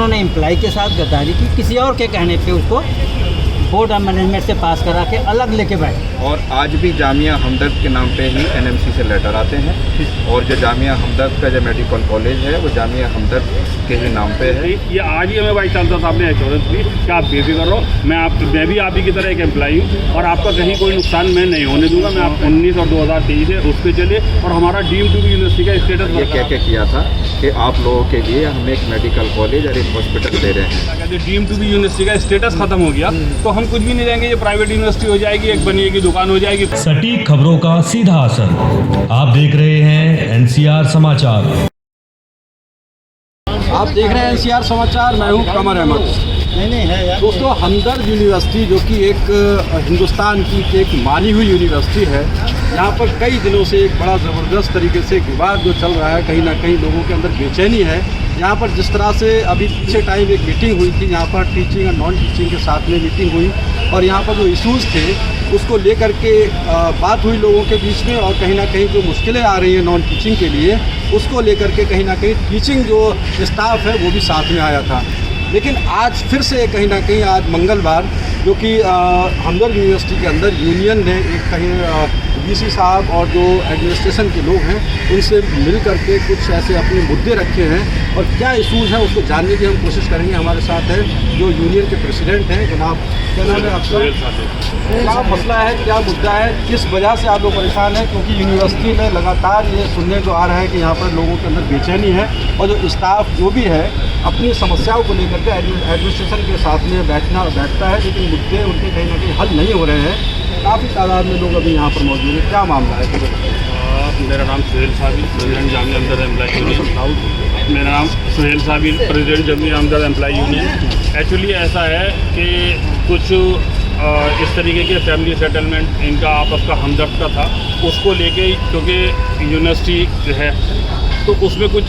उन्होंने एम्प्लॉय के साथ गद्दारी की, किसी और के कहने पे उसको बोर्ड ऑफ मैनेजमेंट से पास करा के अलग लेके बैठे। और आज भी जामिया हमदर्द के नाम पे ही एनएमसी से लेटर आते हैं, और जो जामिया हमदर्द का जो मेडिकल कॉलेज है वो जामिया हमदर्द के ही नाम पे है। ये आज ही हमें वाइस चांसलर साहब ने एश्योरेंस दी कि आप बेफिक्र रहो, मैं भी आप ही की तरह एक एम्प्लॉई हूँ और आपका कहीं कोई नुकसान मैं नहीं होने दूंगा। मैं आप 19 और 2023 है उस पर चले, और हमारा डीम टू बी यूनिवर्सिटी का स्टेटस ये कह के किया था कि आप लोगों के लिए हम एक मेडिकल कॉलेज और एक हॉस्पिटल दे रहे हैं। कहते डीम टू बी यूनिवर्सिटी का स्टेटस खत्म हो गया तो हम कुछ भी नहीं रहेंगे, ये प्राइवेट यूनिवर्सिटी हो जाएगी, एक बनिएगी दुकान हो जाएगी। सटीक खबरों का सीधा असर। आप देख रहे हैं एनसीआर समाचार। आप देख रहे हैं एनसीआर समाचार, मैं हूं कमर अहमद। नहीं है यार दोस्तों, हमदर्द यूनिवर्सिटी जो कि एक हिंदुस्तान की एक मानी हुई यूनिवर्सिटी है, यहाँ पर कई दिनों से एक बड़ा ज़बरदस्त तरीके से विवाद जो चल रहा है, कहीं ना कहीं लोगों के अंदर बेचैनी है। यहाँ पर जिस तरह से अभी पीछे टाइम एक मीटिंग हुई थी, यहाँ पर टीचिंग और नॉन टीचिंग के साथ में मीटिंग हुई, और यहाँ पर जो इशूज़ थे उसको लेकर के बात हुई लोगों के बीच में, और कहीं ना कहीं जो मुश्किलें आ रही हैं नॉन टीचिंग के लिए उसको लेकर के कहीं ना कहीं टीचिंग जो स्टाफ है वो भी साथ में आया था। लेकिन आज फिर से कहीं ना कहीं आज मंगलवार जो कि हमदर्द यूनिवर्सिटी के अंदर यूनियन ने एक कहीं वीसी साहब और जो एडमिनिस्ट्रेशन के लोग हैं उनसे मिल करके कुछ ऐसे अपने मुद्दे रखे हैं, और क्या इशूज़ हैं उसको जानने की हम कोशिश करेंगे। हमारे साथ है जो यूनियन के प्रेसिडेंट हैं, जनाब क्या नाम है आपका, क्या मसला है, क्या मुद्दा है, किस वजह से आप लोग परेशान हैं? क्योंकि यूनिवर्सिटी में लगातार ये सुनने को आ रहा है कि यहाँ पर लोगों के अंदर बेचैनी है, और जो स्टाफ जो भी है अपनी समस्याओं को लेकर के एडमिनिस्ट्रेशन के साथ में बैठता है, लेकिन मुद्दे उनके कहीं ना कहीं हल नहीं हो रहे हैं। काफ़ी तादाद में लोग अभी यहाँ पर मौजूद हैं, क्या मामला है? मेरा नाम सुहेल साबिल, प्रेसिडेंट जामिया हमदर्द एम्प्लॉय यूनियन। मेरा नाम सुहेल साबिल, प्रेसिडेंट जामिया हमदर्द एम्प्लॉय यूनियन। एक्चुअली ऐसा है कि कुछ इस तरीके के फैमिली सेटलमेंट इनका आपस का हमदर्द का था, उसको लेके क्योंकि यूनिवर्सिटी है तो उसमें कुछ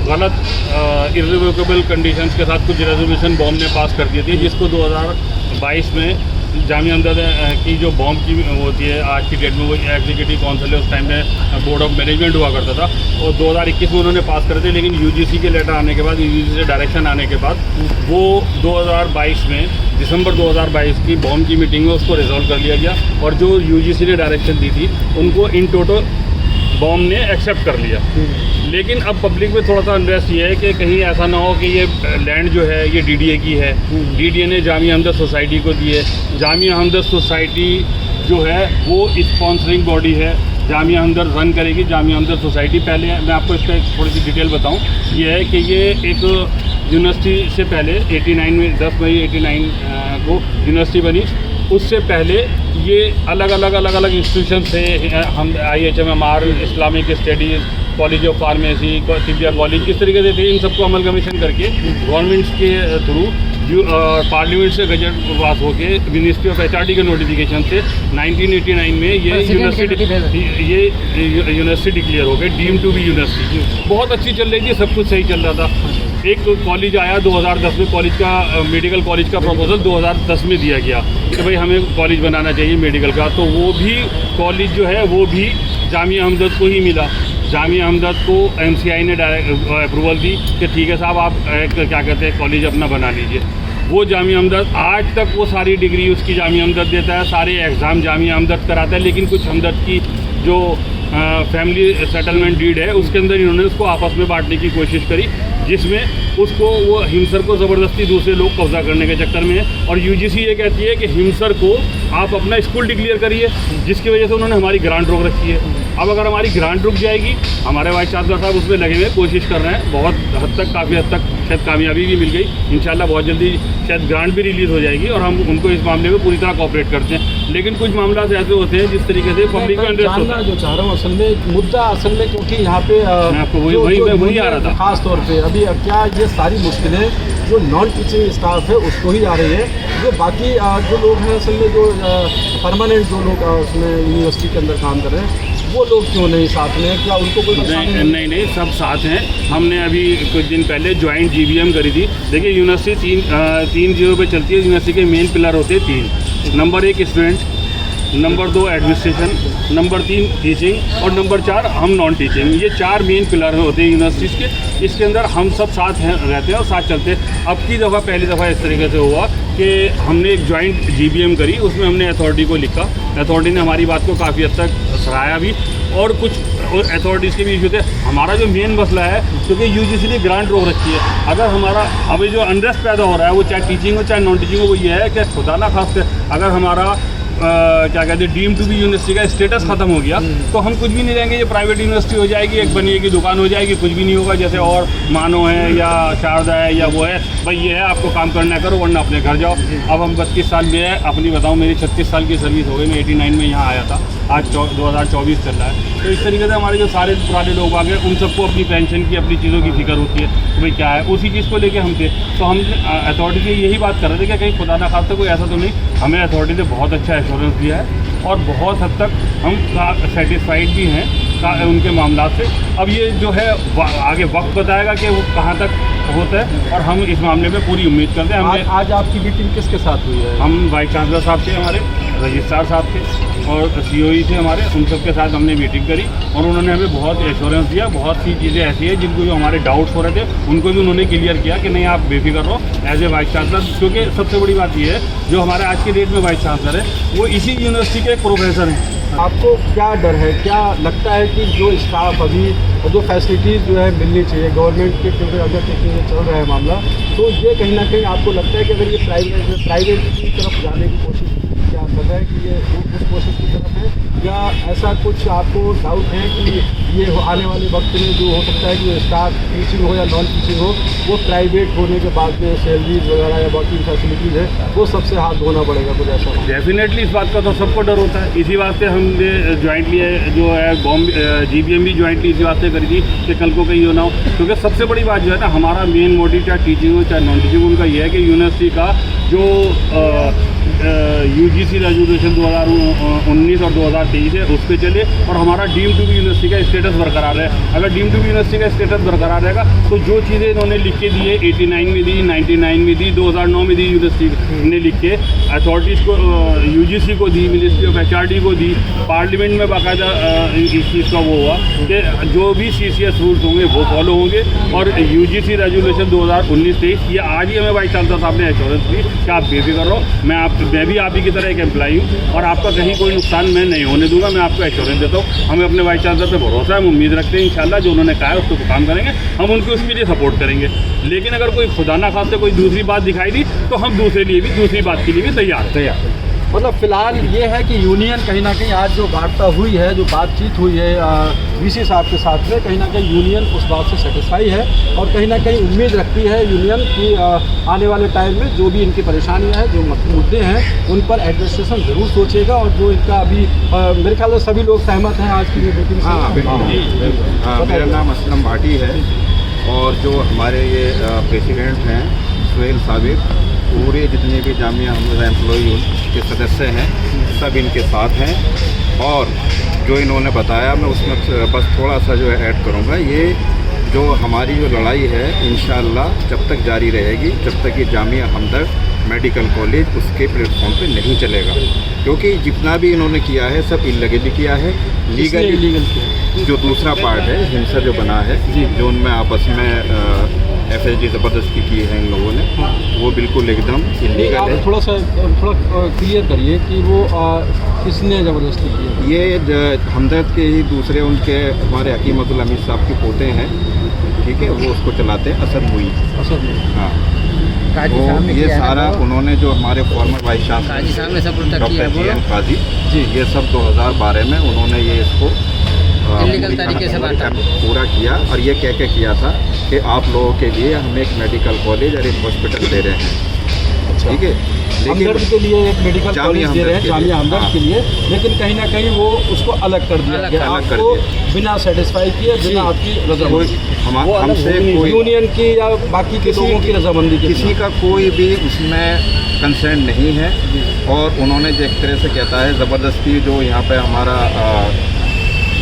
गलत इर्रिवोकेबल कंडीशंस के साथ कुछ रेजोल्यूशन बॉम्ब ने पास कर दिए थे, जिसको 2022 में जामिया हमदर्द की जो बॉम्ब की होती है आज की डेट में वो एग्जीक्यूटिव काउंसिल है, उस टाइम में बोर्ड ऑफ मैनेजमेंट हुआ करता था, और 2021 में उन्होंने पास करे थे। लेकिन यूजीसी के लेटर आने के बाद, यूजीसी से डायरेक्शन आने के बाद वो 2022 में दिसंबर 2022 की बॉम्ब की मीटिंग में उसको रिजॉल्व कर लिया गया, और जो यूजीसी ने डायरेक्शन दी थी उनको इन टोटल बॉम्ब ने एक्सेप्ट कर लिया। लेकिन अब पब्लिक में थोड़ा सा अनरेस्ट ये है कि कहीं ऐसा ना हो कि ये लैंड जो है ये डीडीए की है, डीडीए ने जामिया हमदर्द सोसाइटी को दी है। जामिया हमदर्द सोसाइटी जो है वो स्पॉन्सरिंग बॉडी है, जामिया हमदर्द रन करेगी जामिया हमदर्द सोसाइटी। पहले मैं आपको इसका थोड़ी सी डिटेल बताऊं, ये है कि ये एक यूनिवर्सिटी से पहले 89 में 10 मई 89 को यूनिवर्सिटी बनी, उससे पहले ये अलग अलग इंस्टीट्यूशन थे। हम IHMMR, Islamic studies, college of pharmacy, tibia college, इस तरीके से थे। इन सबको अमलगमेशन करके गवर्नमेंट के थ्रू पार्लियामेंट से गजट पास होके मिनिस्ट्री ऑफ HRD के नोटिफिकेशन से 1989 में ये यूनिवर्सिटी डिक्लेयर हो गई डीम टू बी यूनिवर्सिटी। बहुत अच्छी चल रही थी, सब कुछ सही चल रहा था। एक कॉलेज आया 2010 में, कॉलेज का मेडिकल कॉलेज का प्रपोजल 2010 में दिया गया कि भाई हमें कॉलेज बनाना चाहिए मेडिकल का, तो वो भी कॉलेज जो है वो भी जामिया हमदर्द को ही मिला। जामिया हमदर्द को MCI ने डायरेक्ट अप्रूवल दी कि ठीक है साहब आप क्या कहते हैं कॉलेज अपना बना लीजिए। वो जामिया हमदर्द आज तक वो सारी डिग्री उसकी जामिया हमदर्द देता है, सारे एग्ज़ाम जामिया हमदर्द कराता है। लेकिन कुछ हमदर्द की जो फैमिली सेटलमेंट डीड है उसके अंदर इन्होंने उसको आपस में बांटने की कोशिश करी, जिसमें उसको वो हिमसर को ज़बरदस्ती दूसरे लोग कब्जा करने के चक्कर में है। और यूजीसी ये कहती है कि हिमसर को आप अपना स्कूल डिक्लेयर करिए, जिसकी वजह से उन्होंने हमारी ग्रांट रोक रखी है। अब अगर हमारी ग्रांट रुक जाएगी, हमारे वाइस चांसलर साहब उसमें लगे हुए कोशिश कर रहे हैं, बहुत हद तक काफ़ी हद तक शायद कामयाबी भी मिल गई। इंशाल्लाह बहुत जल्दी शायद ग्रांट भी रिलीज़ हो जाएगी और हम उनको इस मामले में पूरी तरह कोऑपरेट करते हैं। लेकिन कुछ मामला ऐसे होते हैं जिस तरीके से पब्लिक में इंटरेस्ट होता है। जो चाह रहा हूँ असल में मुद्दा असल में, क्योंकि यहाँ पे मैं आपको वही आ रहा था खास तौर पे अभी क्या ये सारी मुश्किलें जो नॉन टीचिंग स्टाफ है उसको ही आ रही है, जो बाकी जो लोग हैं असल में जो परमानेंट जो लोग उसमें यूनिवर्सिटी के अंदर काम कर रहे हैं वो लोग क्यों नहीं साथ में? क्या उनको कोई नहीं सब साथ हैं। हमने अभी कुछ दिन पहले ज्वाइंट GBM करी थी। देखिए यूनिवर्सिटी 3 जीरो पे चलती है। यूनिवर्सिटी के मेन पिलर होते हैं 3। Number 1 student, number 2 administration, number 3 teaching और नंबर 4 हम नॉन टीचिंग। ये 4 मेन पिलर होते हैं यूनिवर्सिटीज़ के। इसके अंदर हम सब साथ रहते हैं और साथ चलते हैं। अब की दफ़ा पहली दफ़ा इस तरीके से हुआ कि हमने एक जॉइंट GBM करी, उसमें हमने अथॉरिटी को लिखा। अथॉरिटी ने हमारी बात को काफ़ी हद तक सराहाया भी, और कुछ और अथॉरिटीज़ के भी इशू थे। हमारा जो मेन मसला है, क्योंकि UGC ने ग्रांट रोक रखी है, अगर हमारा अभी जो अनरेस्ट पैदा हो रहा है वो चाहे टीचिंग हो चाहे नॉन टीचिंग हो, वो ये है कि खुदा ना खास्ते अगर हमारा क्या कहते हैं डीम टू बी यूनिवर्सिटी का स्टेटस ख़त्म हो गया तो हम कुछ भी नहीं रहेंगे। ये प्राइवेट यूनिवर्सिटी हो जाएगी, एक बनिए दुकान हो जाएगी, कुछ भी नहीं होगा। जैसे और मानो है या शारदा है या वो है, भाई ये है आपको काम करना करो वरना अपने घर जाओ। अब हम 32 साल में है, अपनी बताऊँ मेरी 36 साल की सर्विस हो गई। मैं 89 में यहाँ आया था, आज 2024 चल रहा है। तो इस तरीके से हमारे जो सारे पुराने लोग आ गए उन सबको अपनी पेंशन की अपनी चीज़ों की फिक्र होती है कि भाई क्या है, उसी चीज़ को लेके हम थे। तो हम अथॉरिटी से यही बात कर रहे थे कि कहीं खुदा ना खास्ता कोई ऐसा तो नहीं। हमें अथॉरिटी ने बहुत अच्छा एश्योरेंस दिया है और बहुत हद तक हम सेटिस्फाइड भी हैं उनके मामला से। अब ये जो है आगे वक्त बताएगा कि वो कहाँ तक होता है, और हम इस मामले में पूरी उम्मीद करते हैं। हमने आज आपकी मीटिंग किसके साथ हुई है? हम वाइस चांसलर साहब थे, हमारे रजिस्ट्रार साहब थे और COE थे हमारे, उन सब के साथ हमने मीटिंग करी और उन्होंने हमें बहुत एश्योरेंस दिया। बहुत सी चीज़ें ऐसी हैं जिनको जो हमारे डाउट्स हो रहे थे उनको भी उन्होंने क्लियर किया कि नहीं आप बेफिक्र रहो एज ए वाइस चांसलर। क्योंकि सबसे बड़ी बात ये है जो हमारे आज के डेट में वाइस चांसलर है वो इसी यूनिवर्सिटी के एक प्रोफेसर हैं। आपको क्या डर है, क्या लगता है कि जो स्टाफ अभी और जो फैसिलिटीज़ जो है मिलनी चाहिए गवर्नमेंट के, क्योंकि अगर टेकिंग चल रहा है मामला, तो ये कहीं ना कहीं आपको लगता है कि अगर ये प्राइवेट की तरफ जाने की कोशिश क्या कर रहा है कि ये उस कोशिश की तरफ है, या ऐसा कुछ आपको डाउट है कि ये आने वाले वक्त में जो हो सकता है कि स्टाफ टीचिंग हो या नॉन टीचिंग हो वो प्राइवेट होने के बाद में सैलरीज वगैरह या बाकी फैसिलिटीज़ है वो सबसे हाथ धोना पड़ेगा, कुछ ऐसा? डेफिनेटली इस बात का तो सबको डर होता है। इसी वास्ते हमने ज्वाइंटली जो है GBM भी ज्वाइंटली इसी वास्ते करी थी कि कल को कहीं हो ना हो। क्योंकि सबसे बड़ी बात जो है ना, हमारा मेन मोटिव चाहे टीचिंग हो चाहे नॉन टीचिंग हो, उनका ये है कि यूनिवर्सिटी का जो UGC रेजोल्यूशन 2019 और 2023 है उस पर चले और हमारा डीम टू बी यूनिवर्सिटी का स्टेटस बरकरार है। अगर डीम टू बी यूनिवर्सिटी का स्टेटस बरकरार रहेगा तो जो चीज़ें इन्होंने लिख के दी है 89 में दी, 99 में दी, 2009 में दी, यूनिवर्सिटी ने लिख के अथॉरिटीज़ को UGC को दी, मिनिस्ट्री ऑफ HRD को दी, पार्लियामेंट में बाकायदा इस चीज़ का वो हुआ कि जो भी CCS रूल्स होंगे वो फॉलो होंगे। और UGC रेजोल्यूशन 2019-23 ये आज ही हमें वाइस चांसलर साहब ने एश्योरेंस दी कि आप बेफिक्र रहो, मैं भी आप ही की तरह एक एम्प्लॉई हूँ और आपका कहीं कोई नुकसान मैं नहीं होने दूंगा, मैं आपको एश्योरेंस देता हूँ। हमें अपने वाइस चांसलर पे भरोसा है, हम उम्मीद रखते हैं इंशाल्लाह जो उन्होंने कहा है उसको काम करेंगे, हम उनके उसके लिए सपोर्ट करेंगे। लेकिन अगर कोई खुदा ना खास्ते कोई दूसरी बात दिखाई दी तो हम दूसरे लिए भी दूसरी बात के लिए भी तैयार। मतलब फ़िलहाल ये है कि यूनियन कहीं ना कहीं आज जो वार्ता हुई है, जो बातचीत हुई है VC साहब के साथ में, कहीं ना कहीं यूनियन उस बात से सेटिस्फाई है और कहीं ना कहीं उम्मीद रखती है यूनियन कि आने वाले टाइम में जो भी इनकी परेशानियां हैं, जो मुद्दे हैं, उन पर एडमिनिस्ट्रेशन ज़रूर सोचेगा और जो इनका अभी मेरे ख्याल से सभी लोग सहमत हैं आज की मीटिंग से। हाँ बिल्कुल। मेरा नाम असलम भाटी है और जो हमारे ये प्रेसिडेंट हैं सुहेल साबिर, पूरे जितने भी जामिया हमजा एम्प्लॉई के सदस्य हैं सब इनके साथ हैं। और जो इन्होंने बताया मैं उसमें बस थोड़ा सा जो है ऐड करूँगा, ये जो हमारी जो लड़ाई है इंशाअल्लाह जब तक जारी रहेगी, जब तक ये जामिया हमदर्द मेडिकल कॉलेज उसके प्लेटफॉर्म पे नहीं चलेगा। क्योंकि जितना भी इन्होंने किया है सब इलीगली किया है। लीगल जो दूसरा पार्ट है हिंसा जो बना है, जो उनमें आपस में FSD ज़बरदस्ती की है इन लोगों ने, वो बिल्कुल एकदम इलीगल है। थोड़ा क्लियर करिए कि वो किसने ज़बरदस्ती की है? ये हमदर्द के ही दूसरे उनके हमारे हकीम अब्दुल हमीद साहब के पोते हैं, ठीक है, वो उसको चलाते हैं असद मुई। हाँ, तो ये सारा उन्होंने जो हमारे farmer vice chancellor doctor GN काजी जी, ये सब 2012 में उन्होंने ये इसको इलीगल तरीके से पूरा किया और ये कह के किया था कि आप लोगों के लिए हम एक मेडिकल कॉलेज और एक हॉस्पिटल दे रहे हैं, ठीक है, हमदर्द के लिए एक मेडिकल कॉलेज दे रहे हैं जामिया हमदर्द के लिए, लेकिन कहीं ना कहीं वो उसको अलग कर दिया गया, आपको बिना सेटिस्फाई किए, बिना आपकी रजामंदी, हमसे कोई यूनियन की या बाकी के लोगों की रजामंदी, किसी का कोई भी उसमें कंसर्न नहीं है। और उन्होंने जो एक तरह से कहता है ज़बरदस्ती जो यहाँ पे हमारा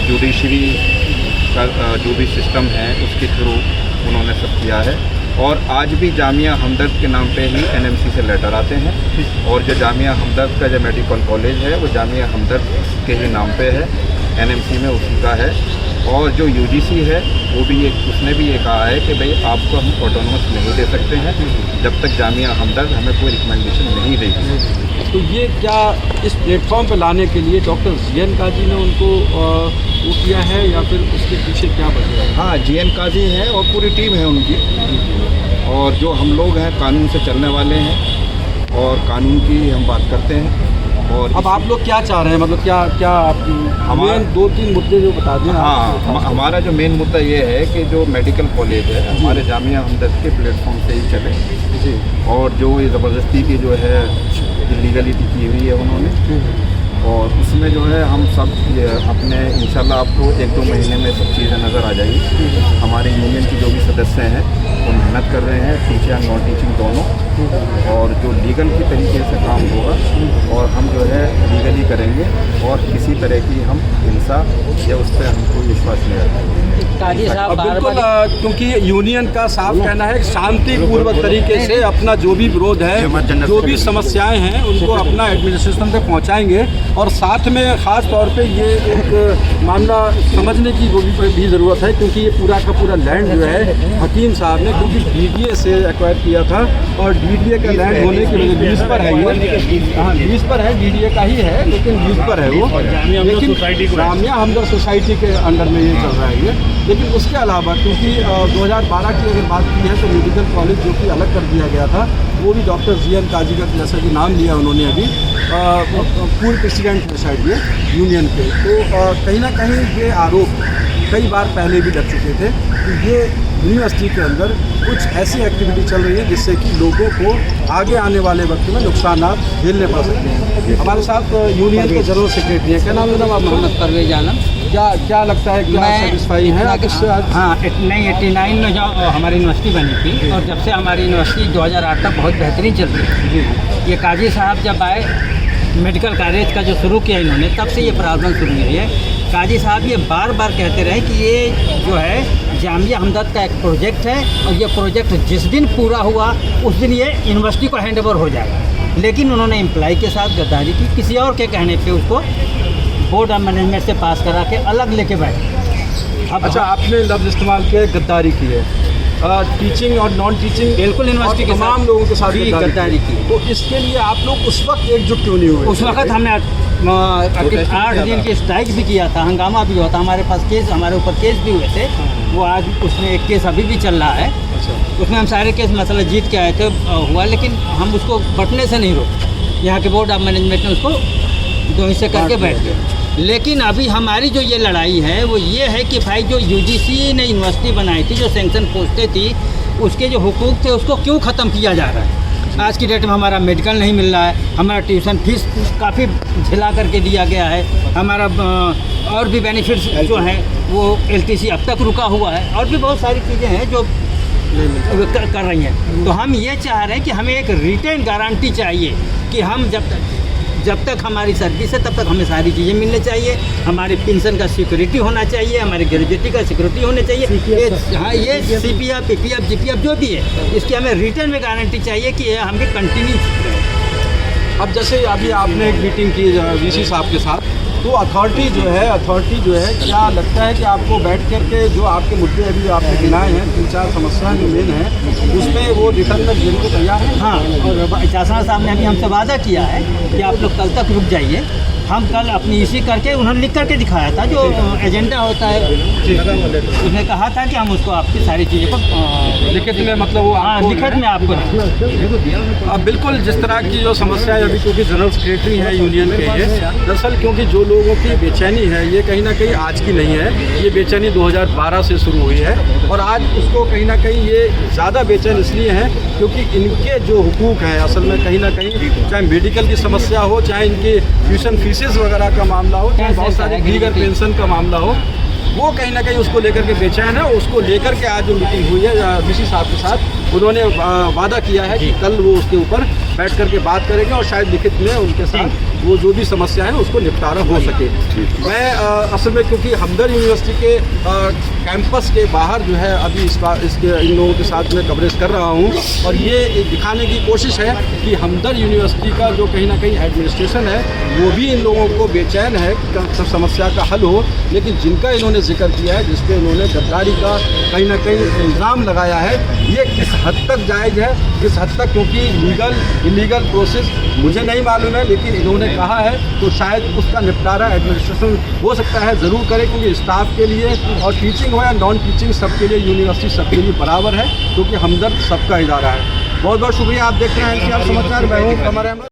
जुडिशरी का जो भी सिस्टम है उसके थ्रू उन्होंने सब किया है। और आज भी जामिया हमदर्द के नाम पे ही NMC से लेटर आते हैं, और जो जामिया हमदर्द का जो मेडिकल कॉलेज है वो जामिया हमदर्द के ही नाम पे है, NMC में उसी का है। और जो UGC है वो भी उसने भी ये कहा है कि भाई आपको हम ऑटोनोमस नहीं दे सकते हैं जब तक जामिया हमदर्द हमें कोई रिकमेंडेशन नहीं देगी। तो ये क्या इस प्लेटफॉर्म पर लाने के लिए डॉक्टर GN काजी ने उनको वो किया है या फिर उसके पीछे क्या वजह है? हाँ, GN काजी हैं और पूरी टीम है उनकी, और जो हम लोग हैं कानून से चलने वाले हैं और कानून की हम बात करते हैं। और अब आप लोग क्या चाह रहे हैं, मतलब क्या आप मेन 2-3 मुद्दे जो बता दें? हाँ, हमारा जो मेन मुद्दा ये है कि जो मेडिकल कॉलेज है हमारे जामिया हमदर्द के प्लेटफॉर्म से ही चले जी, और जो ये ज़बरदस्ती की जो है इलीगलिटी की हुई है उन्होंने, और उसमें जो है हम सब अपने इंशाल्लाह आपको 1-2 महीने में सब चीज़ें नज़र आ जाएगी। हमारे यूनियन के जो भी सदस्य हैं वो मेहनत कर रहे हैं, टीचिंग और नॉन टीचिंग दोनों, और जो लीगल की तरीके से काम होगा और हम जो है लीगली करेंगे, और किसी तरह की हम हिंसा या उस पर हमको विश्वास नहीं रखते। काजी साहब बिल्कुल, क्योंकि यूनियन का साफ कहना है कि शांतिपूर्वक तरीके से अपना जो भी विरोध है, जो भी समस्याएं हैं उनको अपना एडमिनिस्ट्रेशन तक पहुंचाएंगे, और साथ में ख़ास तौर पे ये एक मामला समझने की वो भी ज़रूरत है, क्योंकि ये पूरा का पूरा लैंड जो है हकीम साहब ने क्योंकि DDA से एक्वायर किया था, और DDA का लैंड होने की वजह लीज पर है ये, हाँ लीज पर है, DDA का ही है लेकिन लीज पर है वो, लेकिन जामिया हमदर्द सोसाइटी के अंडर में ये चल रहा है ये। लेकिन उसके अलावा क्योंकि 2012 की अगर बात की है तो मेडिकल कॉलेज जो कि अलग कर दिया गया था वो भी डॉक्टर GN काजी का जैसा कि नाम लिया उन्होंने अभी पूर्व प्रेसिडेंट साइड ये यूनियन के, तो कहीं ना कहीं ये आरोप कई बार पहले भी लग चुके थे कि ये यूनिवर्सिटी के अंदर कुछ ऐसी एक्टिविटी चल रही है जिससे कि लोगों को आगे आने वाले वक्त में नुकसान झेलने पड़ सकते हैं। हमारे साथ यूनियन के जनरल सेक्रेटरी हैं, क्या नाम है जनाब आप? मोहम्मद परवेज आलम। क्या लगता है, क्या सेटिस्फाई है आप इससे आज? हाँ, 89 में जो हमारी यूनिवर्सिटी बनी थी, और जब से हमारी यूनिवर्सिटी 2008 तक बहुत बेहतरीन चल रही है। ये काजी साहब जब आए मेडिकल कॉलेज का जो शुरू किया इन्होंने, तब से ये प्रॉब्लम शुरू हुई है। काजी साहब ये बार बार कहते रहे कि ये जो है जामिया हमदर्द का एक प्रोजेक्ट है, और ये प्रोजेक्ट जिस दिन पूरा हुआ उस दिन ये यूनिवर्सिटी को हैंड ओवर हो जाएगा। लेकिन उन्होंने एम्प्लॉय के साथ गद्दारी की, किसी और के कहने पे उसको बोर्ड ऑफ मैनेजमेंट से पास करा के अलग लेके बैठे। अब अच्छा, आपने लफ्ज़ इस्तेमाल किया गद्दारी की है, टीचिंग और नॉन टीचिंग बिल्कुल यूनिवर्सिटी के तमाम लोगों के साथ गद्दारी की। तो इसके लिए आप लोग उस वक्त एकजुट क्यों नहीं हुए? उस वक्त हमने 8 दिन की स्ट्राइक भी किया था, हंगामा भी हुआ था, हमारे पास केस, हमारे ऊपर केस भी हुए थे। वो आज उसमें एक केस अभी भी चल रहा है। अच्छा, उसमें हम सारे केस मसला जीत के आए थे, हुआ, लेकिन हम उसको बटने से नहीं रोके। यहाँ के बोर्ड ऑफ मैनेजमेंट ने उसको 2 हिस्से करके बैठ गए। लेकिन अभी हमारी जो ये लड़ाई है वो ये है कि भाई जो UGC ने यूनिवर्सिटी बनाई थी, जो सैंक्शन पोस्टें थी, उसके जो हुकूक थे उसको क्यों ख़त्म किया जा रहा है। आज की डेट में हमारा मेडिकल नहीं मिल रहा है, हमारा ट्यूशन फीस काफ़ी झिला करके दिया गया है, हमारा और भी बेनिफिट्स जो हैं वो LTC अब तक रुका हुआ है, और भी बहुत सारी चीज़ें हैं जो कर रही हैं। तो हम ये चाह रहे हैं कि हमें एक रिटेन गारंटी चाहिए कि हम जब तक हमारी सर्विस है तब तक हमें सारी चीज़ें मिलनी चाहिए, हमारे पेंशन का सिक्योरिटी होना चाहिए, हमारे ग्रेजुएटी का सिक्योरिटी होनी चाहिए। हाँ, ये CPF, PPF, GPF जो भी है, इसकी हमें रिटर्न में गारंटी चाहिए कि ये हमें कंटिन्यू। अब जैसे अभी आपने एक मीटिंग की VC साहब के साथ, तो अथॉरिटी जो है क्या लगता है कि आपको बैठ कर के जो आपके मुद्दे अभी आपने गिनाए हैं 3-4 समस्याएं जो मेन हैं उसमें वो रिटर्न में देने को तैयार है? हाँ, और चासना साहब ने अभी हमसे वादा किया है कि आप लोग कल तक रुक जाइए। हम कल अपनी इसी करके उन्होंने लिख करके दिखाया था, जो एजेंडा होता है उसने कहा था कि हम उसको आपकी सारी चीज़ों को लिखित में, मतलब वो हाँ लिखित में आपको अब बिल्कुल जिस तरह की जो समस्याएं अभी, क्योंकि जनरल सेक्रेटरी हैं यूनियन के ये, दरअसल क्योंकि जो लोगों की बेचैनी है ये कहीं ना कहीं आज की नहीं है, ये बेचैनी 2012 से शुरू हुई है, और आज उसको कहीं ना कहीं ये ज़्यादा बेचैन इसलिए है क्योंकि इनके जो हुकूक हैं असल में कहीं ना कहीं, चाहे मेडिकल की समस्या हो, चाहे इनकी ट्यूशन फीसेस वगैरह का मामला हो, चाहे बहुत सारे दीगर पेंशन का मामला हो, वो कहीं ना कहीं उसको लेकर के बेचैन है। उसको लेकर के आज जो मीटिंग हुई है VC साहब के साथ, उन्होंने वादा किया है कि कल वो उसके ऊपर बैठ करके बात करेंगे और शायद लिखित में उनके साथ वो जो भी समस्या है उसको निपटारा हो सके। मैं असल में क्योंकि हमदर्द यूनिवर्सिटी के कैंपस के बाहर जो है अभी इसके इन लोगों के साथ में कवरेज कर रहा हूँ, और ये दिखाने की कोशिश है कि हमदर्द यूनिवर्सिटी का जो कहीं ना कहीं एडमिनिस्ट्रेशन है वो भी इन लोगों को बेचैन है कि समस्या का हल हो, लेकिन जिनका इन्होंने जिक्र किया है, जिस पे इन्होंने गद्दारी का कहीं ना कहीं इल्ज़ाम लगाया है, ये किस हद तक जायज़ है, किस हद तक, क्योंकि इलीगल प्रोसेस मुझे नहीं मालूम है, लेकिन इन्होंने कहा है तो शायद उसका निपटारा एडमिनिस्ट्रेशन हो सकता है ज़रूर करे, क्योंकि स्टाफ के लिए और टीचिंग हो या नॉन टीचिंग सबके लिए यूनिवर्सिटी सबके लिए बराबर है, क्योंकि हमदर्द सबका इदारा है। बहुत बहुत शुक्रिया। आप देख रहे हैं NCR समाचार, मैं हूँ कमर अहमद।